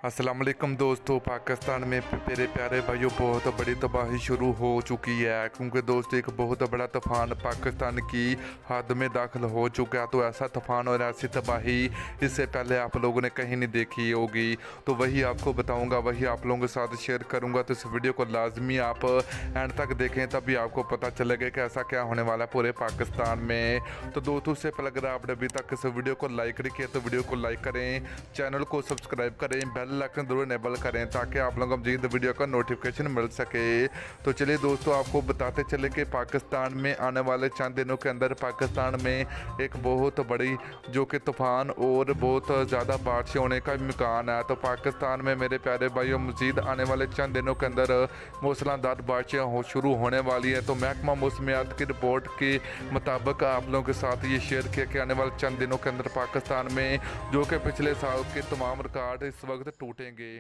अस्सलाम वालेकुम दोस्तों। पाकिस्तान में मेरे प्यारे भाइयों बहुत बड़ी तबाही शुरू हो चुकी है, क्योंकि दोस्तों एक बहुत बड़ा तूफान पाकिस्तान की हद में दाखिल हो चुका है। तो ऐसा तूफान और ऐसी तबाही इससे पहले आप लोगों ने कहीं नहीं देखी होगी, तो वही आपको बताऊंगा, वही आप लोगों के साथ शेयर करूंगा। तो इस वीडियो को लाजमी आप एंड तक देखें, तभी आपको पता चलेगा कि ऐसा क्या होने वाला है पूरे पाकिस्तान में। तो दोस्तों उससे पहले अगर आपने अभी तक इस वीडियो को लाइक नहीं किया तो वीडियो को लाइक करें, चैनल को सब्सक्राइब करें, बेल आइकन जरूर इनेबल करें ताकि आप लोगों को मजीद वीडियो का नोटिफिकेशन मिल सके। तो चलिए दोस्तों आपको बताते चले कि पाकिस्तान में आने वाले चंद दिनों के अंदर पाकिस्तान में एक बहुत बड़ी जो कि तूफान और बहुत ज़्यादा बारिश होने का इम्कान है। तो पाकिस्तान में मेरे प्यारे भाइयों मजीद आने वाले चंद दिनों के अंदर मूसलाधार बारिशें शुरू होने वाली है। तो महकमा मौसमियात की रिपोर्ट के मुताबिक आप लोगों के साथ ये शेयर किया कि आने वाले चंद दिनों के अंदर पाकिस्तान में जो कि पिछले साल के तमाम रिकॉर्ड इस वक्त टूटेंगे।